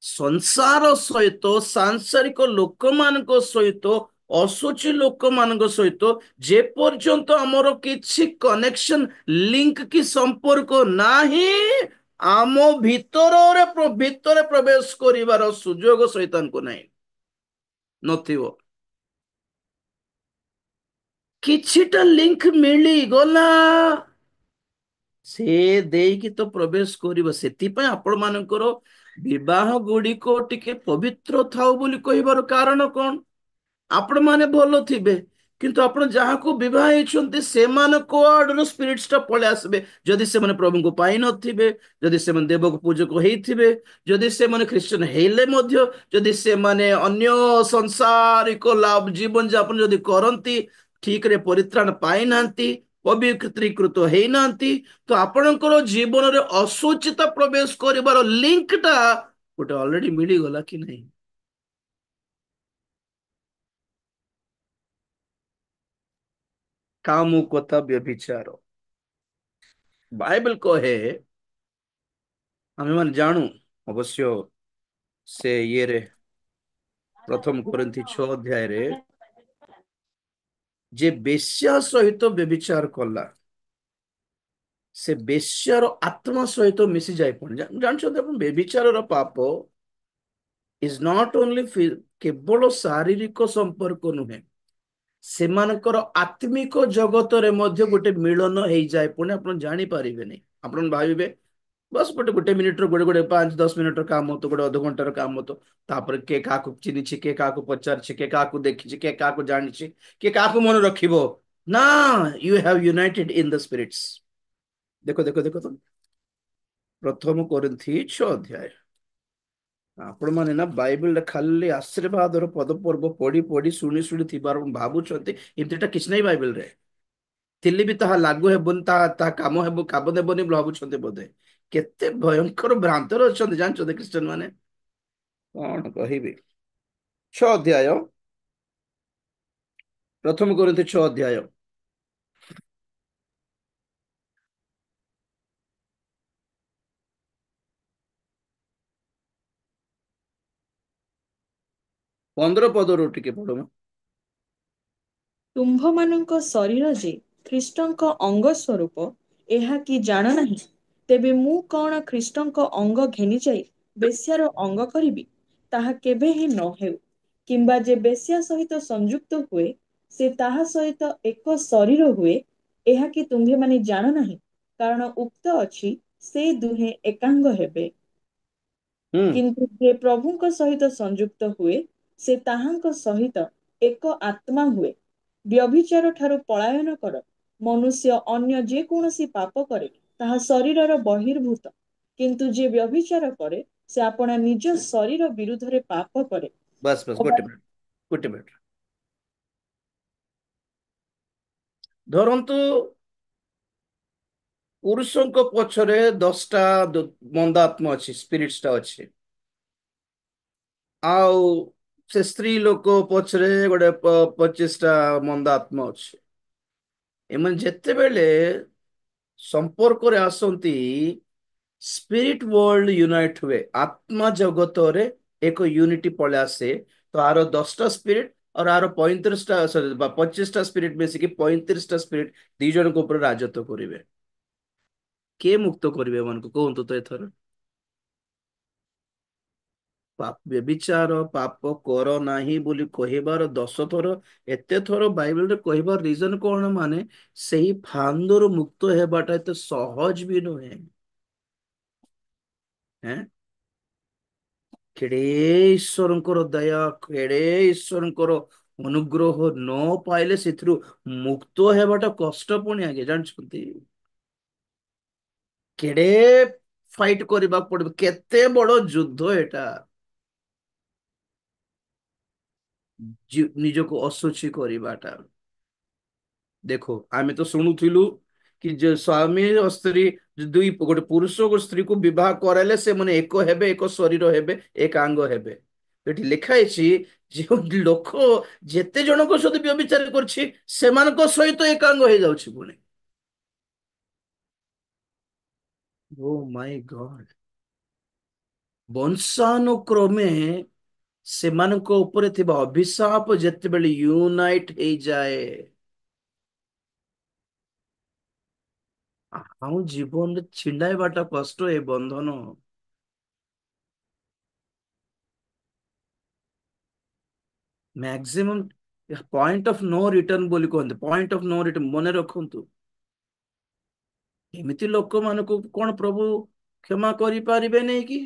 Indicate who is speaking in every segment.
Speaker 1: ସଂସାର ସହିତ ସାଂସାରିକ ଲୋକମାନଙ୍କ ସହିତ ଅଶୁଚି ଲୋକମାନଙ୍କ ସହିତ ଯେ ପର୍ଯ୍ୟନ୍ତ ଆମର କିଛି କନେକ୍ସନ ଲିଙ୍କ କି ସମ୍ପର୍କ ନାହିଁ ଆମ ଭିତରେ ପ୍ରବେଶ କରିବାର ସୁଯୋଗ ସୈତାନକୁ ନାହିଁ ନଥିବ। କିଛିଟା ଲିଙ୍କ ମିଳିଗଲା ସେ ଦେଇକି ତ ପ୍ରବେଶ କରିବ। ସେଥିପାଇଁ ଆପଣ ମାନଙ୍କର ବିବାହ ଗୁଡିକ ଟିକେ ପବିତ୍ର ଥାଉ ବୋଲି କହିବାର କାରଣ କଣ? ଆପଣ ମାନେ ଭଲ ଥିବେ କିନ୍ତୁ ଆପଣ ଯାହାକୁ ବିବାହ ହେଇଛନ୍ତି ସେମାନଙ୍କ ଆଡରୁ ସ୍ପିରିଟ୍ସ ଟା ପଳେଇ ଆସିବେ। ଯଦି ସେମାନେ ପ୍ରଭୁଙ୍କୁ ପାଇନଥିବେ, ଯଦି ସେମାନେ ଦେବକୁ ପୂଜକ ହେଇଥିବେ, ଯଦି ସେମାନେ ଖ୍ରୀଷ୍ଟିଆନ ହେଇଲେ ମଧ୍ୟ, ଯଦି ସେମାନେ ଅନ୍ୟ ସଂସାରିକ ଲାଭ ଜୀବନ ଯାପନ ଯଦି କରନ୍ତି, ଠିକରେ ପରିତ୍ରାଣ ପାଇନାହାନ୍ତି, ପବିତ୍ରୀକୃତ ହେଇନାହାନ୍ତି, ତ ଆପଣଙ୍କର ଜୀବନରେ ଅସୁଚିତ ପ୍ରବେଶ କରିବାର ଲିଙ୍କ ଟା ଗୋଟେ ଅଲରେଡି ମିଳିଗଲା କି ନାହିଁ? କାମୁକତା ବ୍ୟଭିଚାର ବାଇବଲ କହେ, ଆମେ ମାନେ ଜାଣୁ ଅବଶ୍ୟ ସେ ଇଏରେ ପ୍ରଥମ କରିନ୍ତି 6 ଅଧ୍ୟାୟରେ ଯେ ବେଶ୍ୟା ସହିତ ବ୍ୟଭିଚାର କଲା ସେ ବେଶ୍ୟାର ଆତ୍ମା ସହିତ ମିଶି ଯାଇ ପଡେ। ଜାଣିଛନ୍ତି ଆପଣ ବ୍ୟଭିଚାରର ପାପ ଇଜ ନଟ ଓନ୍ଲି କେବଳ ଶାରୀରିକ ସମ୍ପର୍କ ନୁହେଁ, ସେମାନଙ୍କର ଆତ୍ମିକ ଜଗତରେ ମଧ୍ୟ ଗୋଟେ ମିଳନ ହେଇଯାଏ ପୁଣି ଆପଣ ଜାଣିପାରିବେନି। ଆପଣ ଭାବିବେ ବସ୍ ଗୋଟେ ଗୋଟେ ମିନିଟର ଗୋଟେ ଗୋଟେ 5-10 ମିନିଟର କାମ ତ, ଗୋଟେ ଅଧଘଣ୍ଟାର କାମ ତ, ତାପରେ କିଏ କାହାକୁ ଚିହ୍ନିଛି, କିଏ କାହାକୁ ପଚାରିଛି, କିଏ କାହାକୁ ଦେଖିଛି, କିଏ କାହାକୁ ଜାଣିଛି, କିଏ କାହାକୁ ମନେ ରଖିବ ନା। You have united in the spirits. ଦେଖ ଦେଖ ଦେଖ ତ ପ୍ରଥମ କରିନ୍ଥୀ 6 ଅଧ୍ୟାୟ। ଆପଣ ମାନେ ନା ବାଇବଲରେ ଖାଲି ଆଶୀର୍ବାଦର ପଦ ପର୍ବ ପଢି ପଢି ଶୁଣି ଶୁଣି ଥିବାର ଭାବୁଛନ୍ତି ଏମିତିଟା କିଛି ନାହିଁ ବାଇବଲରେ। ଥିଲେ ବି ତାହା ଲାଗୁ ହେବନି, ତାହା କାମ ହେବ କାମ ଦେବନି ବୋଲି ଭାବୁଛନ୍ତି ବୋଧେ। କେତେ ଭୟଙ୍କର ଭ୍ରାନ୍ତରେ ଅଛନ୍ତି ଜାଣିଛନ୍ତି ଖ୍ରୀଷ୍ଟିଆନ ମାନେ। କଣ କହିବି? 6 ଅଧ୍ୟାୟ, ପ୍ରଥମ କରିନ୍ଥୀ 6 ଅଧ୍ୟାୟ 15 ପଦରୁ ଟିକେ ପଢୁନ।
Speaker 2: ତୁମ୍ଭମାନଙ୍କ ଶରୀର ଯେ ଖ୍ରୀଷ୍ଟଙ୍କ ଅଙ୍ଗ ସ୍ୱରୂପ, ଏହା କି ଜାଣ ନାହିଁ? ତେବେ ମୁଁ କଣ ଖ୍ରୀଷ୍ଟଙ୍କ ଅଙ୍ଗ ଘେନିଯାଇ ବେଶ୍ୟାର ଅଙ୍ଗ କରିବି? ତାହା କେବେ ହିଁ ନ ହେଉ। କିମ୍ବା ଯେ ବେଶ୍ୟା ସହିତ ସଂଯୁକ୍ତ ହୁଏ ସେ ତାହା ସହିତ ଏକ ଶରୀର ହୁଏ। ଏହା କି ତୁମ୍ଭେମାନେ ଜାଣ ନାହିଁ? କାରଣ ଉକ୍ତ ଅଛି, ସେ ଦୁହେଁ ଏକାଙ୍ଗ ହେବେ।
Speaker 1: ହୁଁ।
Speaker 2: କିନ୍ତୁ ଯେ ପ୍ରଭୁଙ୍କ ସହିତ ସଂଯୁକ୍ତ ହୁଏ ସେ ତାହାଙ୍କ ସହିତ ଏକ ଆତ୍ମା ହୁଏ। ବ୍ୟଭିଚାର ଠାରୁ ପଳାୟନ କର। ମନୁଷ୍ୟ ଅନ୍ୟ ଯେ କୌଣସି ପାପ କରେ ତାହା ଶରୀରର ବହିର୍ଭୂତ, କିନ୍ତୁ ଯେ ବ୍ୟଭିଚାର କରେ ସେ ଆପଣା ନିଜ ଶରୀର ବିରୁଦ୍ଧରେ ପାପ କରେ।
Speaker 1: ବାସ୍ ବାସ୍,
Speaker 2: ଅବା
Speaker 1: ଗୋଟେ ମିନିଟ ଗୋଟେ ମିନିଟ। ଧରନ୍ତୁ ପୁରୁଷଙ୍କ ପଛରେ 10ଟା ମନ୍ଦାତ୍ମ ଅଛି, ସ୍ପିରିଟ୍ସ ଟା ଅଛି, ଆଉ ସେ ସ୍ତ୍ରୀ ଲୋକ ପଛରେ ଗୋଟେ 25ଟା ମନ୍ଦ ଆତ୍ମା ଅଛି। ଏମାନେ ଯେତେବେଳେ ସମ୍ପର୍କରେ ଆସନ୍ତି ସ୍ପିରିଟ world ୟୁନାଇଟ ହୁଏ, ଆତ୍ମା ଜଗତରେ ଏକ ୟୁନିଟି ପଳେଇ ଆସେ। ତ ଆର 10ଟା ସ୍ପିରିଟ ଆଉ ଆର 35ଟା, ସରି 25ଟା ସ୍ପିରିଟ ମିଶିକି 35ଟା ସ୍ପିରିଟ ଦି ଜଣଙ୍କ ଉପରେ ରାଜତ୍ୱ କରିବେ। କିଏ ମୁକ୍ତ କରିବେ ଏମାନଙ୍କୁ କୁହନ୍ତୁ ତ ଏଥର? ବ୍ୟଭିଚାର ପାପ କର ନାହିଁ ବୋଲି କହିବାର 10 ଥର, ଏତେ ଥର ବାଇବଲରେ କହିବାର ରିଜନ କଣ? ମାନେ ସେଇ ଫାନ୍ଦରୁ ମୁକ୍ତ ହେବାଟା ଏତେ ସହଜ ବି ନୁହେଁ। ହେଁ, କେଡେ ଈଶ୍ୱରଙ୍କର ଦୟା, କେଡେ ଈଶ୍ୱରଙ୍କର ଅନୁଗ୍ରହ ନ ପାଇଲେ ସେଥିରୁ ମୁକ୍ତ ହେବାଟା କଷ୍ଟ ପୁଣି ଆଜ୍ଞା, ଜାଣିଛନ୍ତି? କେଡେ ଫାଇଟ କରିବାକୁ ପଡିବ, କେତେ ବଡ ଯୁଦ୍ଧ ଏଟା। ନିଜକୁ ଅଶୁଚି କରିବାଟା। ଦେଖो ଆମେ ତ ଶୁଣୁଥିଲୁ କି ଯେ ସ୍ୱାମୀ ଓ ସ୍ତ୍ରୀ, ଦୁଇ ଗୋଟେ ପୁରୁଷ ଓ ସ୍ତ୍ରୀକୁ ବିବାହ କରାଇଲେ ସେମାନେ ଏକ ହେବେ, ଏକ ଶରୀର ହେବେ, ଏକାଙ୍ଗ ହେବେ। ଏଠି ଲେଖା ହେଇଛି ଯେଉଁ ଲୋକ ଯେତେ ଜଣଙ୍କ ସହିତ ବ୍ୟଭିଚାର କରୁଛି ସେମାନଙ୍କ ସହିତ ଏକାଙ୍ଗ ହେଇଯାଉଛି ପୁଣି। ଓ ମାଇ ଗଡ। ବଂଶାନୁକ୍ରମେ ସେମାନଙ୍କ ଉପରେ ଥିବା ଅଭିଶାପ ଯେତେବେଳେ ୟୁନାଇଟ ହେଇଯାଏ, ଆଉ ଜୀବନରେ ଛିଣ୍ଡାଇବାଟା କଷ୍ଟ ଏ ବନ୍ଧନ। Maximum point of no return ବୋଲି କୁହନ୍ତି, ପଏଣ୍ଟ ଅଫ ନୋ ରିଟର୍ନ ମନେ ରଖନ୍ତୁ। ଏମିତି ଲୋକମାନଙ୍କୁ କଣ ପ୍ରଭୁ କ୍ଷମା କରିପାରିବେ ନାଇଁ କି?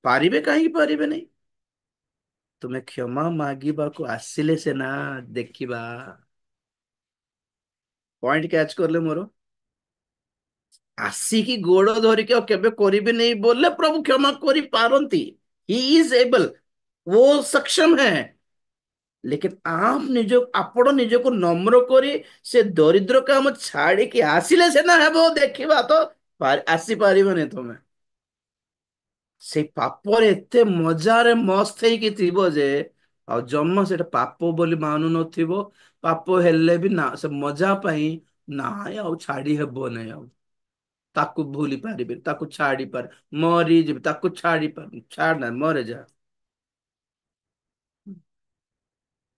Speaker 1: ପାରିବେ, କାହିଁକି ପାରିବେ ନାହିଁ? ତୁମେ କ୍ଷମା ମାଗିବାକୁ ଆସିଲେ ସିନା ଦେଖିବା। ପଏଣ୍ଟ କ୍ୟାଚ୍ କରିଲେ ମୋର? ଆସିକି ଗୋଡ ଧରିକି ଆଉ କେବେ କରିବି नहीं बोले प्रभु क्षमा करी पारंती। ही इज एबल, वो सक्षम है। लेकिन आप निज आपण निज को नम्र करी से दरिद्र काम छाड़ी के आसिले से ना है वो देखिबा तो आसी पारिबने तुमे। से पापर एते मजारे मस्त ହେଇକି ଥିବ ଯେ ଆଉ ଜନ୍ମ ସେଟା ପାପ ବୋଲି ମାନୁ ନଥିବ। ପାପ ହେଲେ ବି ନା ସେ ମଜା ପାଇଁ ନାଇଁ ଆଉ ଛାଡି ହେବ ନାଇଁ ଆଉ ତାକୁ ଭୁଲି ପାରିବେ, ତାକୁ ଛାଡି ପାର ମରିଯିବି ତାକୁ ଛାଡି ପାର ଛାଡ ନା ମରେ ଯା।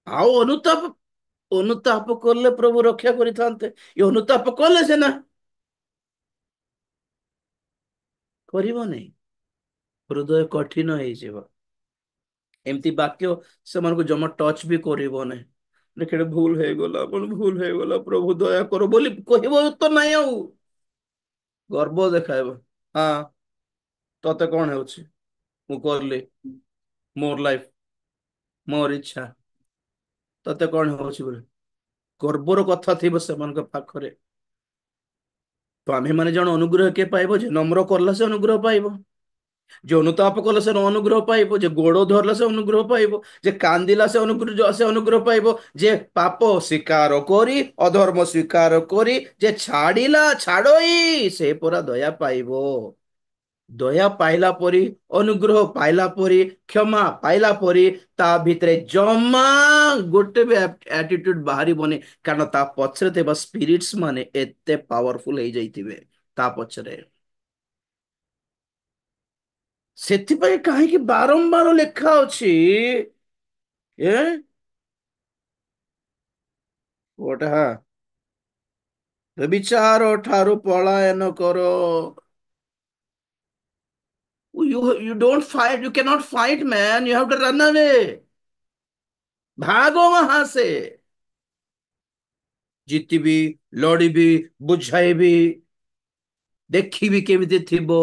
Speaker 1: ଆଉ ଅନୁତାପ କଲେ ପ୍ରଭୁ ରକ୍ଷା କରିଥାନ୍ତେ। ଏ ଅନୁତାପ କଲେ ସିନା କରିବ ନାହିଁ, ହୃଦୟ କଠିନ ହେଇଯିବ। ଏମିତି ବାକ୍ୟ ସେମାନଙ୍କୁ ଜମା ଟଚ ବି କରିବ ନାହିଁ। ଦେଖେ ଭୁଲ ହେଇଗଲା ଆପଣ ଭୁଲ ହେଇଗଲା ପ୍ରଭୁ ଦୟା କର ବୋଲି କହିବ ତ ନାଇଁ ଆଉ ଗର୍ବ ଦେଖାଇବ। ହଁ, ତତେ କଣ ହେଉଛି, ମୁଁ କରିଲି, ମୋର ଲାଇଫ, ମୋର ଇଚ୍ଛା, ତତେ କଣ ହଉଛି ବୋଲି ଗର୍ବର କଥା ଥିବ ସେମାନଙ୍କ ପାଖରେ। ତ ଆମେ ମାନେ ଜଣେ ଅନୁଗ୍ରହ କିଏ ପାଇବ, ଯେ ନମ୍ର କରଲା ସେ ଅନୁଗ୍ରହ ପାଇବ, ଯେ ଅନୁତାପ କଲେ ସେ ଅନୁଗ୍ରହ ପାଇବ, ଯେ ଗୋଡ ଧରିଲା ସେ ଅନୁଗ୍ରହ ପାଇବ, ଯେ କାନ୍ଦିଲା ସେ ଅନୁଗ୍ରହ ପାଇବ, ଯେ ପାପ ସ୍ୱୀକାର କରି ଅଧର୍ମ ସ୍ୱୀକାର କରି ଯେ ଛାଡିଲା ଛାଡଇ ସେ ପରା ଦୟା ପାଇବ। ଦୟା ପାଇଲା ପରି, ଅନୁଗ୍ରହ ପାଇଲା ପରି, କ୍ଷମା ପାଇଲା ପରି ତା ଭିତରେ ଜମା ଗୋଟେ ବି ଆଟିଟ୍ୟୁଡ ବାହାରିବନି। କାରଣ ତା ପଛରେ ଥିବା ସ୍ପିରିଟ୍ସ ମାନେ ଏତେ ପାୱାରଫୁଲ ହେଇଯାଇଥିବେ ତା ପଛରେ। ସେଥିପାଇଁ କାହିଁକି ବାରମ୍ବାର ଲେଖା ଅଛି ଏ ଗୋଟେ ବ୍ୟଭିଚାର ଠାରୁ ପଳାୟନ କର। You don't fight, you cannot fight man, you have to run away। भागो वहां से। ଜିତିବି, ଲଢିବି, ବୁଝାଇବି, ଦେଖିବି କେମିତି ଥିବ,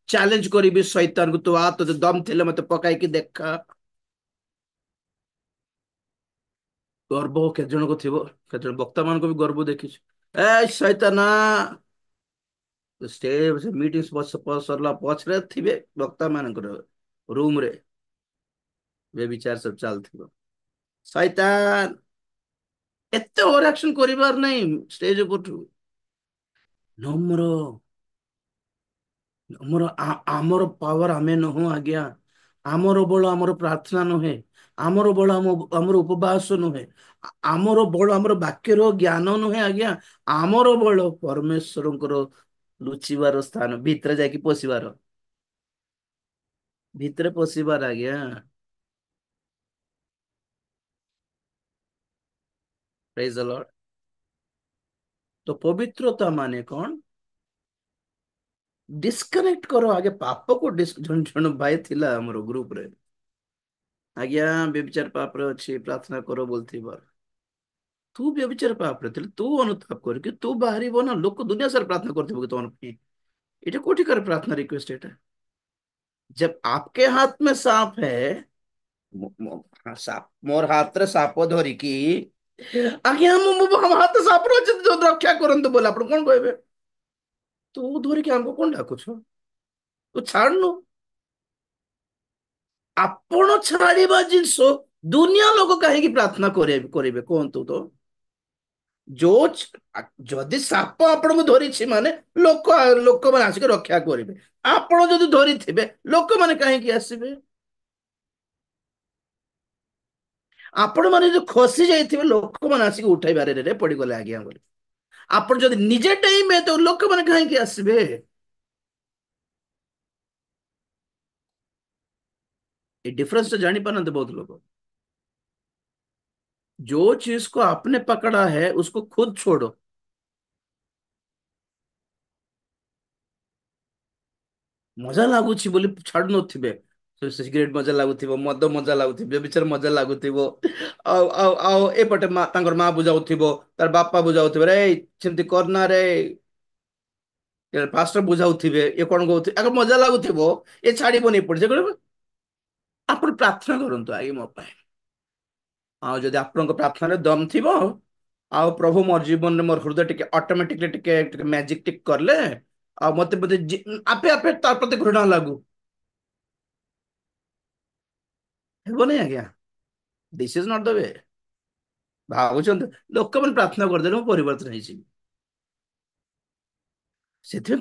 Speaker 1: ଚ୍ୟାଲେଞ୍ଜ କରିବି ଶୈତାନକୁ, ତୁ ଆ ତୋତେ ଦମ ଥିଲେ ମତେ ପକାଇକି ଦେଖା। ଗର୍ବ କେତେ ଜଣଙ୍କୁ ଥିବ, କେତେ ଜଣ ବକ୍ତା ମାନଙ୍କୁ ବି ଗର୍ବ ଦେଖିଛୁ। ଏ ଶୈତାନ ଷ୍ଟେଜ ମିଟିଂ ସରିଲା ପଛରେ ଥିବେ ବକ୍ତା ମାନଙ୍କର ରୁମ ରେ ବ୍ୟଭିଚାର ସବୁ ଚାଲିଥିବ। ଶୈତାନ ଏତେ ଓଭର ଆକ୍ସନ କରିବାର ନାହିଁ ଷ୍ଟେଜ ଉପରଠୁ। ନମ୍ର, ଆମର ପାୱାର ଆମେ ନୁହଁ ଆଜ୍ଞା। ଆମର ବଳ ଆମର ପ୍ରାର୍ଥନା ନୁହେଁ, ଆମର ବଳ ଆମର ଉପବାସ ନୁହେଁ, ଆମର ବଳ ଆମର ବାକ୍ୟର ଜ୍ଞାନ ନୁହେଁ ଆଜ୍ଞା। ଆମର ବଳ ପରମେଶ୍ୱରଙ୍କର ଲୁଚିବାର ସ୍ଥାନ ଭିତରେ ଯାଇକି ପଶିବାର, ଭିତରେ ପଶିବାର ଆଜ୍ଞା। ପ୍ରେଜ ଦ ଲର୍ଡ। ତ ପବିତ୍ରତା ମାନେ କଣ? डिस्कनेक्ट करो आगे पाप को जन जन भाई थिला हमरो ग्रुप रे आज्ञा व्यभिचार पाप रे अछि प्रार्थना करो बोलथी बार। तू व्यभिचार पाप रे थिल तू अनुताप कर कि तू बाहरी बना लोक दुनिया सारा प्रार्थना करथिबो कि तोन पे एटा कोठी कर प्रार्थना रिक्वेस्ट एटा। जब आपके हाथ में सांप है, सांप मोर हाथ रे सांप धरी की आज्ञा हम हाथ सांप रो जो रक्षा करंतु बोला आपण कोन कहबे? तू धरी के हमको कोन डाकुछ? तू छाड़नु। ଆପଣ ଛାଡିବା ଜିନିଷ ଦୁନିଆ ଲୋକ କାହିଁକି ପ୍ରାର୍ଥନା କରିବେ କୁହନ୍ତୁ ତ? ଯୋଉ ଯଦି ସାପ ଆପଣଙ୍କୁ ଧରିଛି ମାନେ ଲୋକମାନେ ଆସିକି ରକ୍ଷା କରିବେ। ଆପଣ ଯଦି ଧରିଥିବେ ଲୋକମାନେ କାହିଁକି ଆସିବେ? ଆପଣ ମାନେ ଯଦି ଖସି ଯାଇଥିବେ ଲୋକମାନେ ଆସିକି ଉଠେଇବାରେ ରେ ପଡିଗଲେ ଆଜ୍ଞା ବୋଲି। ଆପଣ ଯଦି ନିଜେ ଡେଇଁବେ ତ ଲୋକମାନେ କାହିଁକି ଆସିବେ? ये डिफरेंस तो जानी पाते बहुत लोग। जो चीज को आपने पकड़ा है उसको खुद छोड़ो। मजा लगुच बोली छाड़ू नथिबे। सिगरेट मजा लगुथिबो, मद मजा लगुथिबे, बिचार मजा लगुथिबो। आउ एपटे माँ तांकर माँ बुझाउथिबो, तार बापा बुझाउथिबे, रे सेमती करना रे, पास्टर बुझाउथिबे, ये कौन कहउथिबे, अगर मजा लगुथिबो ये छाड़िबोनी पड़े जे। ଆପଣ ପ୍ରାର୍ଥନା କରନ୍ତୁ ଆगे ମୋ ପାଇଁ। ଆଉ ଯଦି ଆପଣଙ୍କ ପ୍ରାର୍ଥନାରେ ଦମ ଥିବ, ଆଉ ପ୍ରଭୁ ମୋର ଜୀବନରେ ମୋର ହୃଦୟ ଟିକେ ଅଟୋମେଟିକଲି ଟିକେ ଟିକେ ମ୍ୟାଜିକ ଟିକେ କଲେ, ଆଉ ମତେ ବୋଧେ ଆପେ ଆପେ ତା ପ୍ରତି ଘୃଣା ଲାଗୁ, ହେବନି ଆଜ୍ଞା। This is Nata the we. ଭାବୁଛନ୍ତି ଲୋକମାନେ ପ୍ରାର୍ଥନା କରିଦେଲେ ମୁଁ ପରିବର୍ତ୍ତନ ହେଇଯିବି, ସେଥିପାଇଁ